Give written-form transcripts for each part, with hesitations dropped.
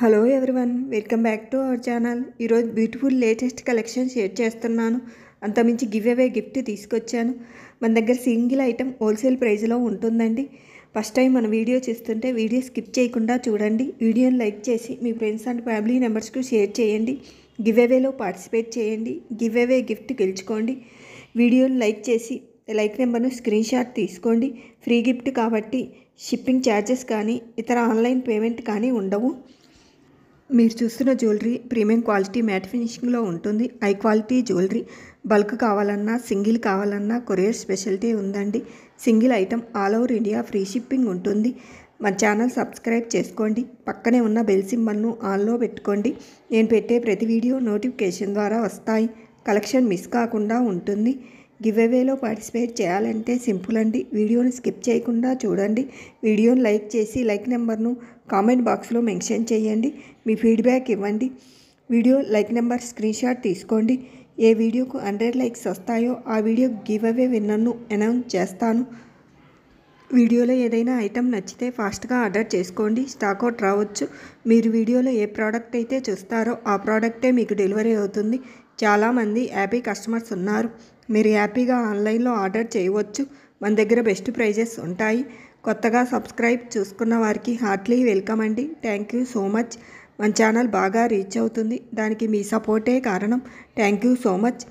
Hello everyone, welcome back to our channel. ఈరోజు beautiful latest collection share చేస్తున్నాను. అంతమించి give away gift తీసుకొచ్చాను. మన దగ్గర సింగిల్ ఐటమ్ హోల్సేల్ ప్రైస్లో ఉంటుందండి. ఫస్ట్ టైం మన వీడియో చూస్తుంటే వీడియో స్కిప్ చేయకుండా చూడండి. వీడియోని లైక్ చేసి మీ ఫ్రెండ్స్ అండ్ ఫ్యామిలీ మెంబర్స్కు షేర్ చేయండి. గివ్ అవేలో పార్టిసిపేట్ చేయండి. గివ్ అవే గిఫ్ట్ గెలుచుకోండి. వీడియోని లైక్ చేసి లైక్ నెంబర్ను స్క్రీన్ షాట్ తీసుకోండి. ఫ్రీ గిఫ్ట్ కాబట్టి షిప్పింగ్ ఛార్జెస్ కానీ ఇతర ఆన్లైన్ పేమెంట్ కానీ ఉండవు. మీరు చూస్తున్న జ్యువెలరీ ప్రీమియం క్వాలిటీ మ్యాట్ ఫినిషింగ్లో ఉంటుంది. హై క్వాలిటీ జ్యువెలరీ బల్క్ కావాలన్నా సింగిల్ కావాలన్నా కొరియర్ స్పెషాలిటీ ఉందండి. Single item all over India free shipping ఉంటుంది. మన ఛానల్ సబ్స్క్రైబ్ చేసుకోండి. పక్కనే ఉన్న బెల్ సింబల్ను ఆన్లో పెట్టుకోండి. నేను పెట్టే ప్రతి వీడియో నోటిఫికేషన్ ద్వారా వస్తాయి. కలెక్షన్ మిస్ కాకుండా ఉంటుంది. గివ్ అవేలో పార్టిసిపేట్ చేయాలంటే సింపుల్ అండి. వీడియోని స్కిప్ చేయకుండా చూడండి. వీడియోని లైక్ చేసి లైక్ నెంబర్ను కామెంట్ బాక్స్లో మెన్షన్ చేయండి. మీ ఫీడ్బ్యాక్ ఇవ్వండి. Video like number screen shot తీసుకోండి. ఏ వీడియోకు 100 లైక్స్ వస్తాయో ఆ వీడియో గివ్ అవే విన్నర్ను అనౌన్స్ చేస్తాను. వీడియోలో ఏదైనా ఐటెం నచ్చితే ఫాస్ట్గా ఆర్డర్ చేసుకోండి. స్టాక్అవుట్ రావచ్చు. మీరు వీడియోలో ఏ ప్రోడక్ట్ అయితే చూస్తారో ఆ ప్రోడక్టే మీకు డెలివరీ అవుతుంది. చాలామంది హ్యాపీ కస్టమర్స్ ఉన్నారు. మీరు హ్యాపీగా ఆన్లైన్లో ఆర్డర్ చేయవచ్చు. మన దగ్గర బెస్ట్ ప్రైజెస్ ఉంటాయి. కొత్తగా సబ్స్క్రైబ్ చూసుకున్న వారికి హార్ట్లీ వెల్కమ్ అండి. Thank you so much. మన ఛానల్ బాగా రీచ్ అవుతుంది. దానికి మీ సపోర్టే కారణం. Thank you so much.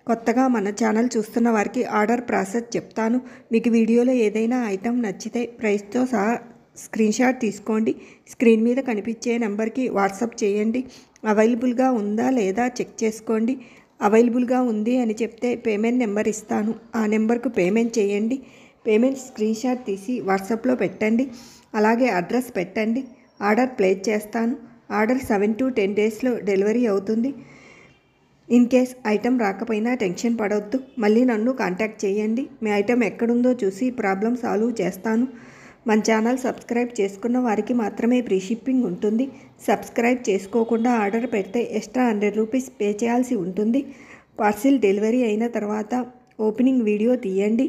కొత్తగా మన ఛానల్ చూస్తున్న వారికి ఆర్డర్ ప్రాసెస్ చెప్తాను. మీకు వీడియోలో ఏదైనా ఐటెం నచ్చితే ప్రైస్తో సహా స్క్రీన్ షాట్ తీసుకోండి. స్క్రీన్ మీద కనిపించే నెంబర్కి వాట్సాప్ చేయండి. అవైలబుల్గా ఉందా లేదా చెక్ చేసుకోండి. అవైలబుల్గా ఉంది అని చెప్తే పేమెంట్ నెంబర్ ఇస్తాను. ఆ నెంబర్కు పేమెంట్ చేయండి. పేమెంట్ స్క్రీన్ షాట్ తీసి వాట్సాప్లో పెట్టండి. అలాగే అడ్రస్ పెట్టండి. ఆర్డర్ ప్లేస్ చేస్తాను. ఆర్డర్ 7 to 10 డేస్లో డెలివరీ అవుతుంది. ఇన్ కేస్ ఐటెం రాకపోయినా టెన్షన్ పడవద్దు. మళ్ళీ నన్ను కాంటాక్ట్ చేయండి. మీ ఐటెం ఎక్కడుందో చూసి ప్రాబ్లం సాల్వ్ చేస్తాను. మన ఛానల్ సబ్స్క్రైబ్ చేసుకున్న వారికి మాత్రమే ఫ్రీ షిప్పింగ్ ఉంటుంది. సబ్స్క్రైబ్ చేసుకోకుండా ఆర్డర్ పెడితే ఎక్స్ట్రా 100 రూపీస్ పే చేయాల్సి ఉంటుంది. పార్సిల్ డెలివరీ అయిన తర్వాత ఓపెనింగ్ వీడియో తీయండి.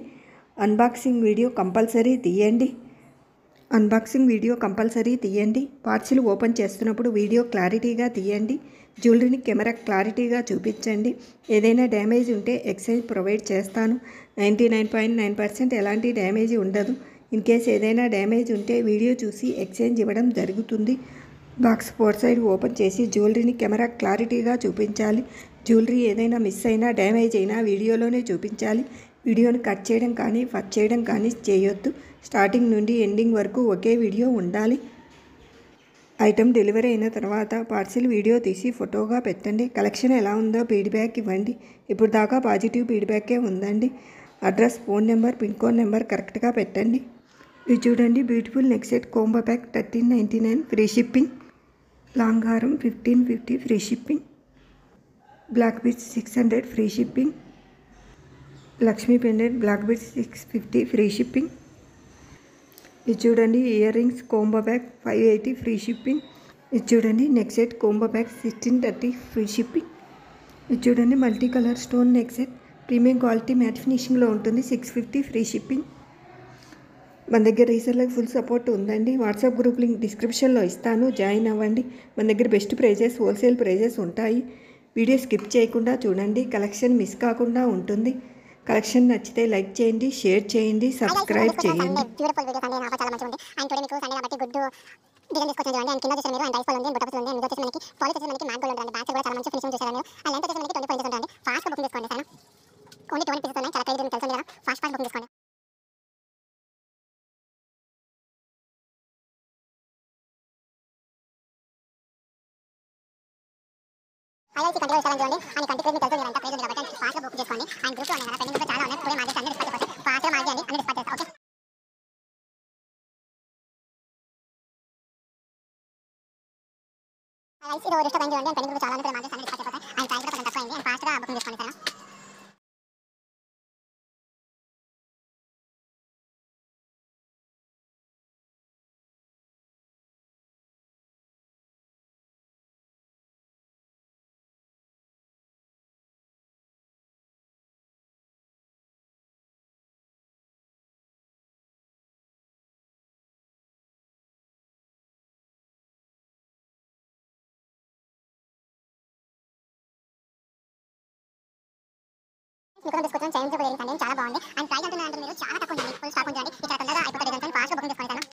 అన్బాక్సింగ్ వీడియో కంపల్సరీ తీయండి. పార్సిల్ ఓపెన్ చేస్తున్నప్పుడు వీడియో క్లారిటీగా తీయండి. జ్యువెలరీని కెమెరా క్లారిటీగా చూపించండి. ఏదైనా డ్యామేజ్ ఉంటే ఎక్స్చేంజ్ ప్రొవైడ్ చేస్తాను. 99.9% ఎలాంటి డ్యామేజ్ ఉండదు. ఇన్ కేస్ ఏదైనా డ్యామేజ్ ఉంటే వీడియో చూసి ఎక్స్చేంజ్ ఇవ్వడం జరుగుతుంది. బాక్స్ 4 సైడ్ ఓపెన్ చేసి జ్యువెలరీని కెమెరా క్లారిటీగా చూపించాలి. జ్యువెలరీ ఏదైనా మిస్ అయినా డ్యామేజ్ అయినా వీడియోలోనే చూపించాలి. వీడియోని కట్ చేయడం కానీ ఫట్ చేయడం కానీ చేయొద్దు. స్టార్టింగ్ నుండి ఎండింగ్ వరకు ఒకే వీడియో ఉండాలి. ఐటెం డెలివరీ అయిన తర్వాత పార్సిల్ వీడియో తీసి ఫోటోగా పెట్టండి. కలెక్షన్ ఎలా ఉందో ఫీడ్బ్యాక్ ఇవ్వండి. ఇప్పుడు దాకా పాజిటివ్ ఫీడ్బ్యాకే ఉందండి. Address, phone number, pin code number కరెక్ట్గా పెట్టండి. ఇది చూడండి, beautiful neck set combo pack 1399 free shipping. Long హారం 1550 free shipping. Black beads 600 free shipping. Lakshmi pendant black beads 650 free shipping. ఇది చూడండి, earrings combo pack 580 free shipping. ఇది చూడండి, neck set combo pack 1630 free shipping. ఇది చూడండి, multi colour stone neck set premium quality matte ఫినిషింగ్లో ఉంటుంది. 650 free shipping. మన దగ్గర రీసెల్లర్కి ఫుల్ సపోర్ట్ ఉందండి. వాట్సాప్ గ్రూప్ లింక్ డిస్క్రిప్షన్లో ఇస్తాను, జాయిన్ అవ్వండి. మన దగ్గర బెస్ట్ ప్రైజెస్, హోల్సేల్ ప్రైజెస్ ఉంటాయి. వీడియో స్కిప్ చేయకుండా చూడండి. కలెక్షన్ మిస్ కాకుండా ఉంటుంది. కలెక్షన్ నచ్చితే లైక్ చేయండి, షేర్ చేయండి, సబ్స్క్రైబ్ చేయండి. ఐఐసి కంటిలో ఇస్తాను చూడండి. ఆయన కంటి ప్రేమ తెలుసు మీరంతా ప్రేమ కాబట్టి ఫాస్ట్గా బుక్ చేసుకోండి. ఆయన గ్రూప్లో ఉన్నాయి కదా, పెండింగ్ కూడా చాలా ఉన్నాయి. ఇప్పుడే మార్చేసి అన్ని డిస్పాచ్ అయిపోతాయి. ఫాస్ట్గా మార్చేయండి, అన్ని డిస్పాచ్ చేస్తాం. ఓకే. ఐఐసి రిజిస్టర్ అయింది చూడండి. పెండింగ్ కూడా చాలా ఉన్నాయి. మార్చేసి అన్ని డిస్పాచ్ అయిపోతాయి. ఆయన ప్రైస్ కూడా కొంచెం తక్కువ అయింది. ఆయన ఫాస్ట్గా బుకింగ్ చేసుకోండి సరేనా. తీసుకొచ్చిన చైన్ కూడా ఏంటంటే చాలా బాగుంది అండ్ ప్రైస్ అంటున్నారు మీరు చాలా తక్కువ